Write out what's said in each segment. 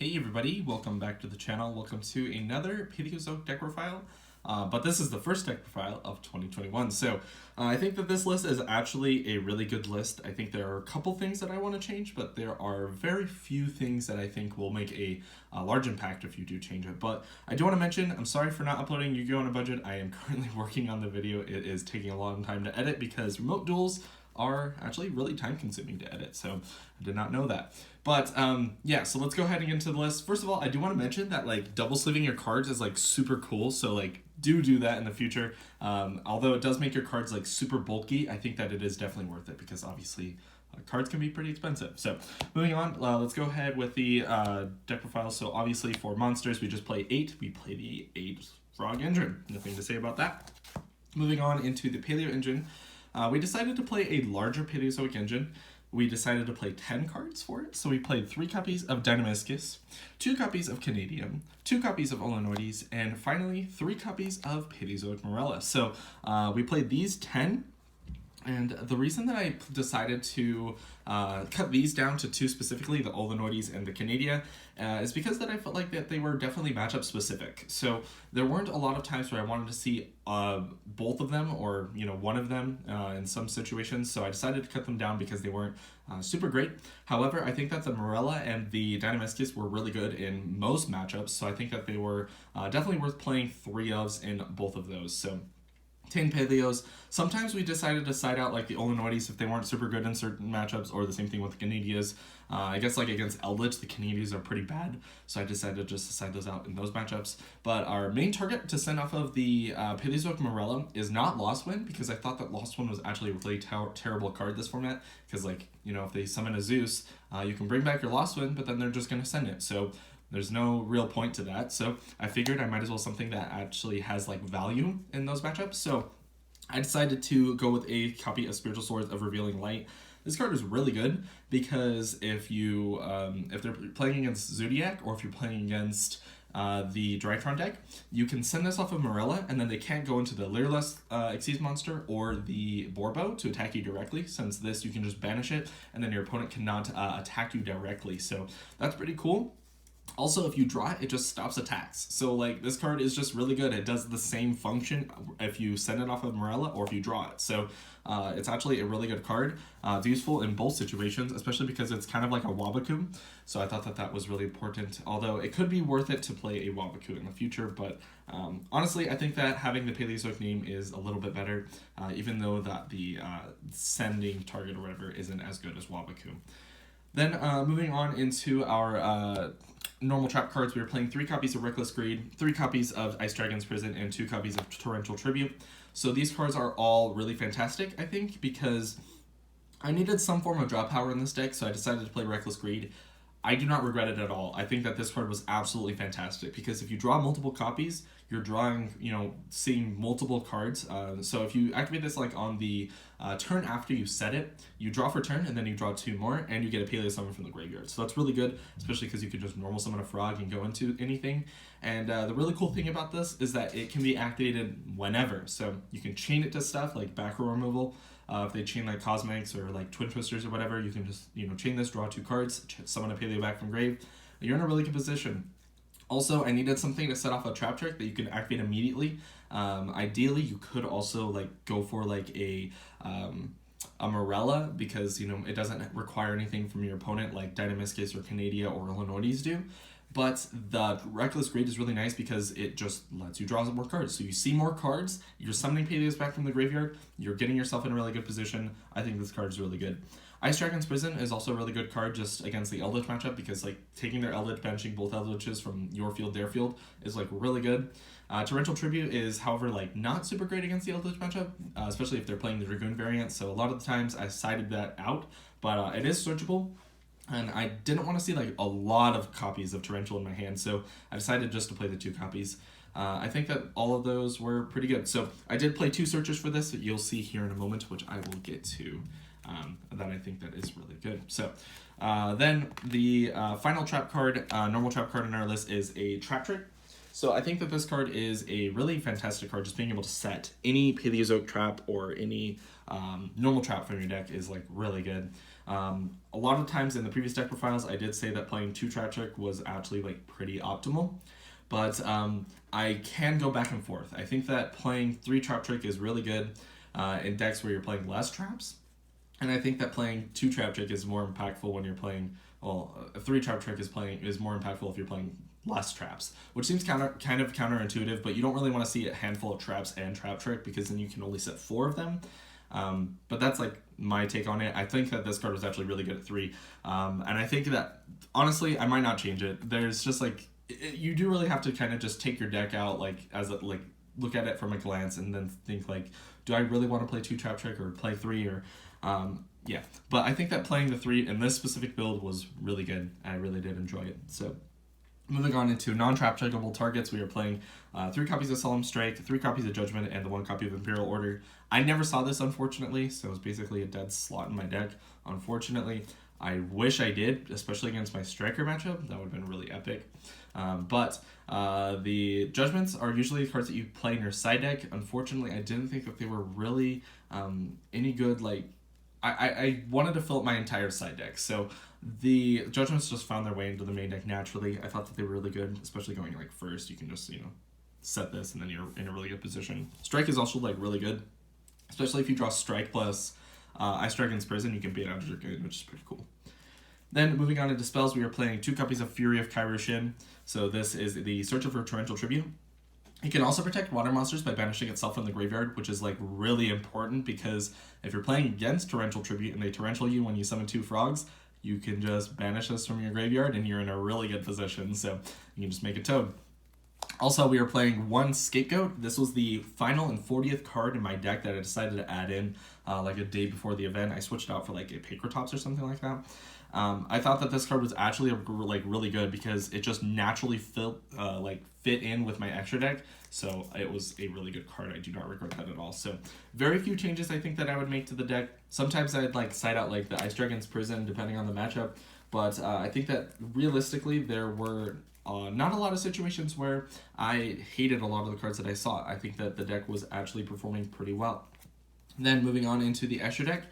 Hey everybody, welcome back to the channel. Welcome to another Paleozoic deck profile. But this is the first deck profile of 2021. So I think that this list is actually a really good list. I think there are a couple things that I want to change, but there are very few things that I think will make a large impact if you do change it. But I do want to mention, I'm sorry for not uploading Yu-Gi-Oh! On a budget. I am currently working on the video. It is taking a long time to edit because remote duels are actually really time consuming to edit, so I did not know that. But yeah, so let's go ahead and get into the list. First of all, I do want to mention that like double sleeving your cards is like super cool, so like do that in the future. Although it does make your cards like super bulky, I think that it is definitely worth it because obviously cards can be pretty expensive. So moving on, let's go ahead with the deck profile. So obviously for monsters, we just play 8. We play the 8 Frog Engine. Nothing to say about that. Moving on into the Paleo Engine. We decided to play a larger Paleozoic engine. We decided to play 10 cards for it. So we played 3 copies of Dynamiscus, 2 copies of Canadium, 2 copies of Olenoides, and finally 3 copies of Paleozoic Morella. So we played these 10. And the reason that I decided to cut these down to 2 specifically, the Olenoides and the Canadia, is because that I felt like that they were definitely matchup specific. So there weren't a lot of times where I wanted to see both of them or one of them in some situations. So I decided to cut them down because they weren't super great. However, I think that the Morella and the Dynamiscus were really good in most matchups. So I think that they were definitely worth playing 3 ofs in both of those. So 10 Paleos. Sometimes we decided to side out like the Olenoides if they weren't super good in certain matchups, or the same thing with the Canadias. I guess like against Eldritch, the Canadias are pretty bad, so I decided just to side those out in those matchups. But our main target to send off of the Paleozoic Morella is not Lost Wind, because I thought that Lost Wind was actually a really terrible card this format, because like, if they summon a Zeus, you can bring back your Lost Wind, but then they're just going to send it. So there's no real point to that, so I figured I might as well something that actually has like value in those matchups. So I decided to go with a copy of Spiritual Swords of Revealing Light. This card is really good because if you if they're playing against Zodiac, or if you're playing against the Drytron deck, you can send this off of Morella, and then they can't go into the Leerless Xyz monster or the Borbo to attack you directly. Since this, you can just banish it, and then your opponent cannot attack you directly. So that's pretty cool. Also, if you draw it, it just stops attacks. So, like, this card is just really good. It does the same function if you send it off of Morella or if you draw it. So, it's actually a really good card. It's useful in both situations, especially because it's kind of like a Wabaku. So, I thought that that was really important. Although, it could be worth it to play a Wabaku in the future. But, honestly, I think that having the Paleozoic name is a little bit better, even though that the sending target or whatever isn't as good as Wabaku. Then, moving on into our normal trap cards, we were playing 3 copies of Reckless Greed, 3 copies of Ice Dragon's Prison, and 2 copies of Torrential Tribute. So these cards are all really fantastic, I think, because I needed some form of draw power in this deck, so I decided to play Reckless Greed. I do not regret it at all. I think that this card was absolutely fantastic because if you draw multiple copies, you're drawing, seeing multiple cards. So if you activate this like on the turn after you set it, you draw for turn and then you draw 2 more and you get a Paleo summon from the graveyard. So that's really good, especially because you could just normal summon a frog and go into anything. And the really cool thing about this is that it can be activated whenever. So you can chain it to stuff like back row removal. If they chain like Cosmics or like Twin Twisters or whatever, you can just chain this, draw 2 cards, summon a Paleo back from grave. You're in a really good position. Also, I needed something to set off a trap trick that you can activate immediately. Ideally, you could also like go for like a Morella because it doesn't require anything from your opponent like Dynamiscus or Canadia or Olenoides do. But the Reckless Greed is really nice because it just lets you draw some more cards. So you see more cards, you're summoning Paleos back from the graveyard, you're getting yourself in a really good position. I think this card is really good. Ice Dragon's Prison is also a really good card just against the Eldritch matchup because like taking their Eldritch, benching both Eldritches from your field, their field is like really good. Torrential Tribute is, however, like not super great against the Eldritch matchup, especially if they're playing the Dragoon variant. So a lot of the times I sided that out, but it is searchable. And I didn't want to see like a lot of copies of Torrential in my hand, so I decided just to play the 2 copies. I think that all of those were pretty good. So I did play 2 searches for this that you'll see here in a moment, which I will get to, that I think that is really good. So then the final trap card, normal trap card in our list is a Trap Trick. So I think that this card is a really fantastic card. Just being able to set any Paleozoic trap or any normal trap from your deck is like really good. A lot of times in the previous deck profiles, I did say that playing 2 Trap Trick was actually like pretty optimal. But I can go back and forth. I think that playing 3 Trap Trick is really good in decks where you're playing less traps. And I think that playing 2 Trap Trick is more impactful when you're playing, well, a 3 Trap Trick is more impactful if you're playing less traps, which seems kind of counterintuitive, but you don't really want to see a handful of traps and Trap Trick because then you can only set 4 of them. But that's like my take on it. I think that this card was actually really good at 3. And I think that, honestly, I might not change it. There's just like, you do really have to kind of just take your deck out like as a, like look at it from a glance and then think like, do I really want to play 2 Trap Trick or play 3 or yeah. But I think that playing the 3 in this specific build was really good. I really did enjoy it. So moving on into non-trap trickable targets, we are playing 3 copies of Solemn Strike, 3 copies of Judgment, and the 1 copy of Imperial Order. I never saw this, unfortunately, so it was basically a dead slot in my deck. Unfortunately, I wish I did, especially against my Striker matchup. That would have been really epic. But the Judgments are usually cards that you play in your side deck. Unfortunately, I didn't think that they were really any good. Like, I wanted to fill up my entire side deck, so the Judgments just found their way into the main deck naturally. I thought that they were really good, especially going like first. You can just, set this and then you're in a really good position. Strike is also like really good, especially if you draw Strike plus Ice Dragon's Prison, you can bait out a Dragoon, which is pretty cool. Then moving on into spells, we are playing 2 copies of Fury of Kairyu-Shin. So this is the Search for Torrential Tribute. It can also protect water monsters by banishing itself from the graveyard, which is like really important because if you're playing against Torrential Tribute and they torrential you when you summon 2 frogs, you can just banish this from your graveyard and you're in a really good position. So you can just make a Toad. Also, we are playing 1 Scapegoat. This was the final and 40th card in my deck that I decided to add in like a day before the event. I switched out for like a Pakratops or something like that. I thought that this card was actually like really good because it just naturally fit in with my extra deck. So it was a really good card. I do not regret that at all. So very few changes I think that I would make to the deck. Sometimes I'd like side out like the Ice Dragon's Prison depending on the matchup. But I think that realistically there were not a lot of situations where I hated a lot of the cards that I saw. I think that the deck was actually performing pretty well. Then moving on into the extra deck,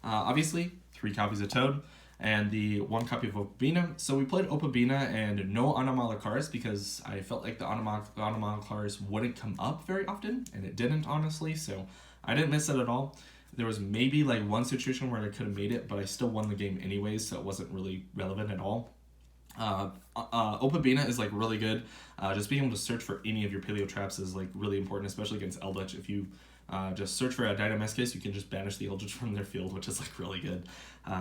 obviously 3 copies of Toad and the 1 copy of Opabina. So we played Opabina and no Anomalakars because I felt like the Anomalakars wouldn't come up very often, and it didn't, honestly, so I didn't miss it at all. There was maybe like 1 situation where I could have made it, but I still won the game anyways, so it wasn't really relevant at all. Opabina is like really good. Just being able to search for any of your paleo traps is like really important, especially against Eldritch. If you just search for a Dynamiscus, you can just banish the Eldritch from their field, which is like really good.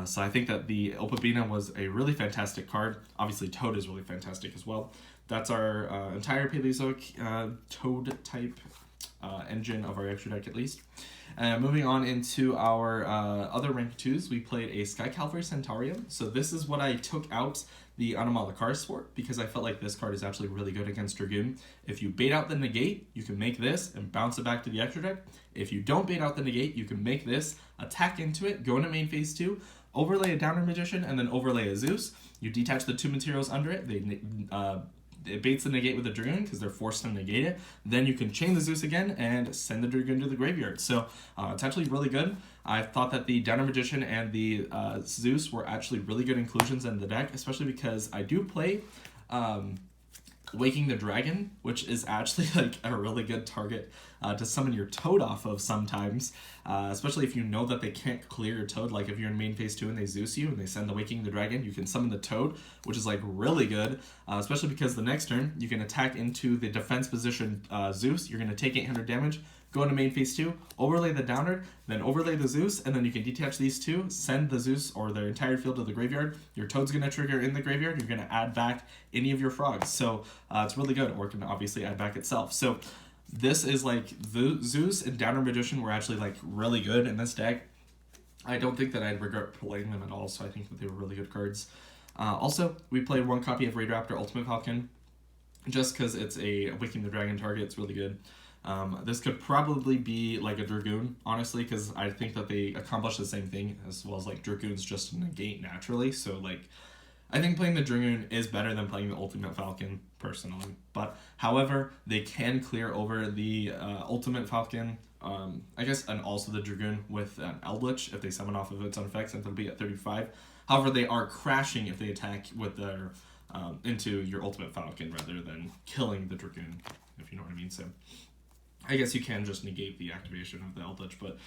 So I think that the Opabina was a really fantastic card. Obviously, Toad is really fantastic as well. That's our entire Paleozoic Toad type engine of our extra deck, at least. Moving on into our other rank 2s, we played a Sky Cavalry Centaurium. So this is what I took out the Anomalakars for, because I felt like this card is actually really good against Dragoon. If you bait out the negate, you can make this and bounce it back to the extra deck. If you don't bait out the negate, you can make this, attack into it, go into main phase 2, overlay a Downer Magician, and then overlay a Zeus. You detach the 2 materials under it. It baits the negate with the Dragoon because they're forced to negate it. Then you can chain the Zeus again and send the Dragoon to the graveyard. So it's actually really good. I thought that the Downer Magician and the Zeus were actually really good inclusions in the deck, especially because I do play Waking the Dragon, which is actually like a really good target to summon your Toad off of sometimes, especially if you know that they can't clear your Toad. Like if you're in main phase 2 and they Zeus you and they send the Waking the Dragon, you can summon the Toad, which is like really good, especially because the next turn you can attack into the defense position Zeus. You're going to take 800 damage, go into main phase 2, overlay the Downer, then overlay the Zeus, and then you can detach these 2, send the Zeus or their entire field to the graveyard. Your Toad's going to trigger in the graveyard. You're going to add back any of your frogs. So it's really good, or it can obviously add back itself. So this is like the Zeus and Downer Magician were actually like really good in this deck. I don't think that I'd regret playing them at all, so I think that they were really good cards. Also, we played 1 copy of Raid Raptor Ultimate Falcon, just because it's a Waking the Dragon target. It's really good. This could probably be like a Dragoon, honestly, because I think that they accomplish the same thing, as well as like Dragoon's just negate naturally. So like I think playing the Dragoon is better than playing the Ultimate Falcon, personally. But, however, they can clear over the Ultimate Falcon, I guess, and also the Dragoon with an Eldritch if they summon off of its own effects, and it'll be at 35. However, they are crashing if they attack with their into your Ultimate Falcon rather than killing the Dragoon, if you know what I mean. So I guess you can just negate the activation of the Eldritch, but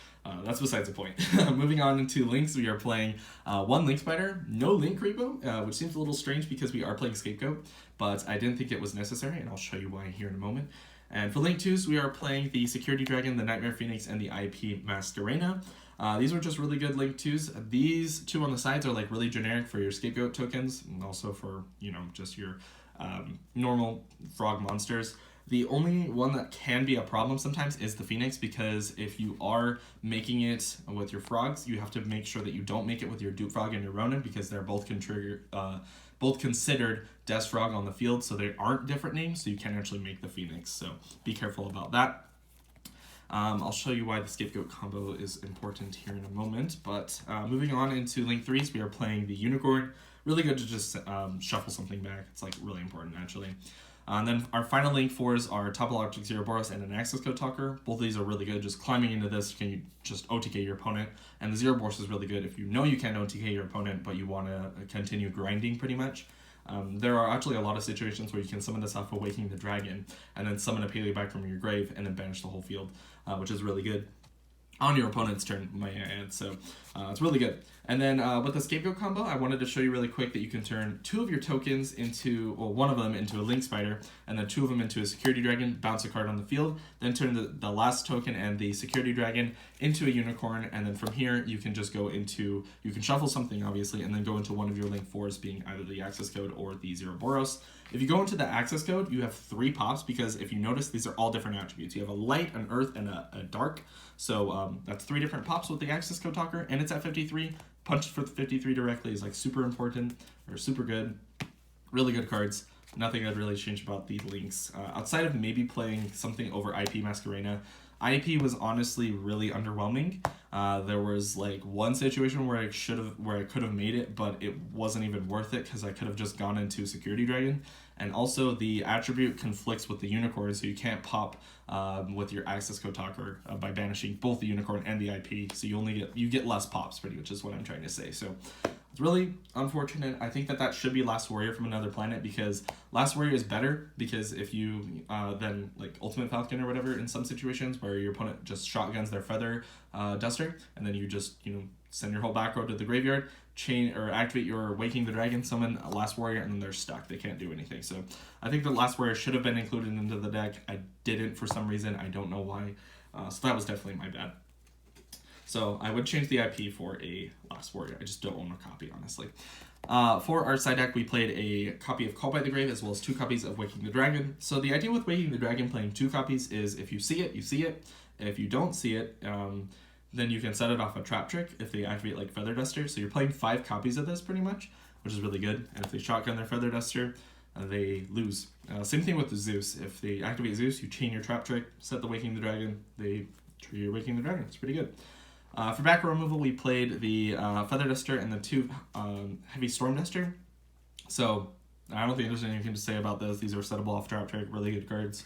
that's besides the point. Moving on into links, we are playing one Link Spider, no Link Creepo, which seems a little strange because we are playing Scapegoat, but I didn't think it was necessary, and I'll show you why here in a moment. And for Link 2s, we are playing the Security Dragon, the Nightmare Phoenix, and the IP Masquerena. These were just really good Link 2s. These two on the sides are like really generic for your Scapegoat tokens, and also for, you know, just your normal frog monsters. The only one that can be a problem sometimes is the Phoenix, because if you are making it with your frogs, you have to make sure that you don't make it with your Dupe Frog and your Ronin, because they're both both considered Death Frog on the field, so they aren't different names, so you can't actually make the Phoenix, so be careful about that. I'll show you why the Scapegoat combo is important here in a moment, but moving on into Link 3s, we are playing the Unicorn. Really good to just shuffle something back. It's like really important, actually. And then our final Link 4s are Topologic Zeroboros and an Access Code Talker. Both of these are really good. Just climbing into this, can you just OTK your opponent. And the Zeroboros is really good if you know you can't OTK your opponent, but you want to continue grinding pretty much. There are actually a lot of situations where you can summon this off Awakening the Dragon, and then summon a Paleo back from your grave, and then banish the whole field, which is really good on your opponent's turn, might I add. So it's really good. And then with the Scapegoat combo, I wanted to show you really quick that you can turn two of your tokens into, well, one of them into a Link Spider, and then two of them into a Security Dragon, bounce a card on the field, then turn the last token and the Security Dragon into a Unicorn, and then from here you can just go into, you can shuffle something obviously, and then go into one of your Link 4s being either the Access Code or the Zeroboros. If you go into the Access Code, you have 3 pops, because if you notice, these are all different attributes. You have a light, an earth, and a dark. So that's 3 different pops with the Access Code Talker, and it's at 53. Punch for 53 directly is like super important, or super good. Really good cards. Nothing I'd really change about the links. Outside of maybe playing something over IP Masquerena, IP was honestly really underwhelming. There was like one situation where I could have made it, but it wasn't even worth it because I could have just gone into Security Dragon. And also the attribute conflicts with the Unicorn, so you can't pop with your Access Code Talker by banishing both the Unicorn and the IP. So you get less pops, pretty much is what I'm trying to say. So it's really unfortunate. I think that should be Last Warrior from Another Planet, because Last Warrior is better, because if you then like Ultimate Falcon or whatever in some situations where your opponent just shotguns their Feather Duster, and then you just, you know, send your whole back row to the graveyard, chain or activate your Waking the Dragon, summon a Last Warrior, and then they're stuck. They can't do anything. So I think the Last Warrior should have been included into the deck. I didn't for some reason. I don't know why. So that was definitely my bad. So I would change the IP for a Last Warrior. I just don't own a copy, honestly. For our side deck, we played a copy of Call by the Grave, as well as 2 copies of Waking the Dragon. So the idea with Waking the Dragon playing 2 copies is if you see it, you see it. If you don't see it, then you can set it off a Trap Trick if they activate like Feather Duster. So you're playing 5 copies of this pretty much, which is really good. And if they shotgun their Feather Duster, they lose. Same thing with the Zeus. If they activate Zeus, you chain your Trap Trick, set the Waking the Dragon, they trigger your Waking the Dragon. It's pretty good. For back row removal, we played the Feather Duster and the 2 Heavy Storm Duster. So I don't think there's anything to say about this. These are settable off Trap Trick, really good cards.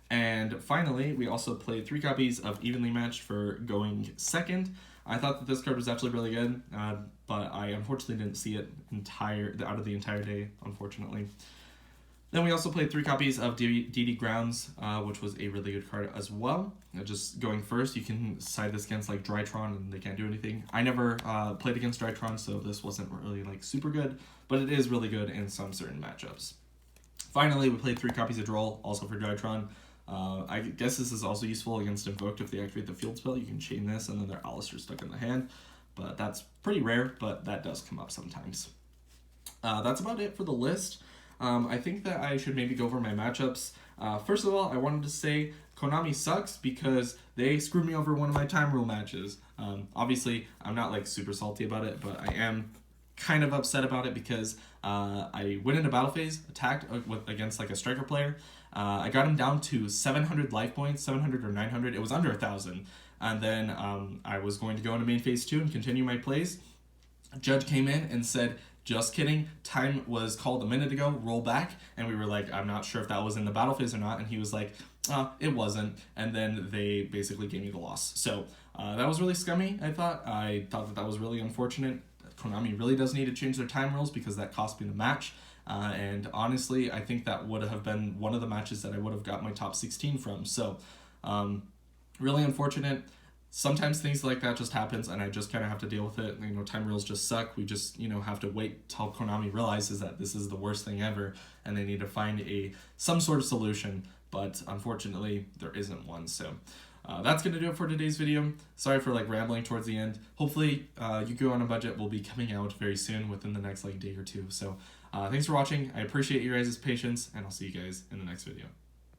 And finally, we also played 3 copies of Evenly Matched for going second. I thought that this card was actually really good, but I unfortunately didn't see it out of the entire day, unfortunately. Then we also played 3 copies of DD Grounds, which was a really good card as well. Just going first, you can side this against like Drytron and they can't do anything. I never played against Drytron, so this wasn't really like super good, but it is really good in some certain matchups. Finally, we played 3 copies of Droll, also for Drytron. I guess this is also useful against Invoked. If they activate the field spell, you can chain this and then their Alistair stuck in the hand. But that's pretty rare, but that does come up sometimes. That's about it for the list. I think that I should maybe go over my matchups. First of all, I wanted to say Konami sucks because they screwed me over one of my time rule matches. Obviously, I'm not like super salty about it, but I am kind of upset about it because I went into battle phase, attacked against like a striker player. I got him down to 700 life points, 700 or 900. It was under 1,000. And then I was going to go into main phase 2 and continue my plays. A judge came in and said, just kidding. Time was called a minute ago, roll back. And we were like, I'm not sure if that was in the battle phase or not. And he was like, it wasn't. And then they basically gave me the loss. So that was really scummy, I thought. I thought that was really unfortunate. Konami really does need to change their time rules because that cost me the match. And honestly, I think that would have been one of the matches that I would have got my top 16 from. So really unfortunate. Sometimes things like that just happens, and I just kind of have to deal with it. You know, time rules just suck. We just, you know, have to wait till Konami realizes that this is the worst thing ever, and they need to find some sort of solution. But unfortunately, there isn't one. So that's going to do it for today's video. Sorry for rambling towards the end. Hopefully, Yu-Gi-Oh! On a Budget will be coming out very soon within the next day or two. So thanks for watching. I appreciate your guys' patience, and I'll see you guys in the next video.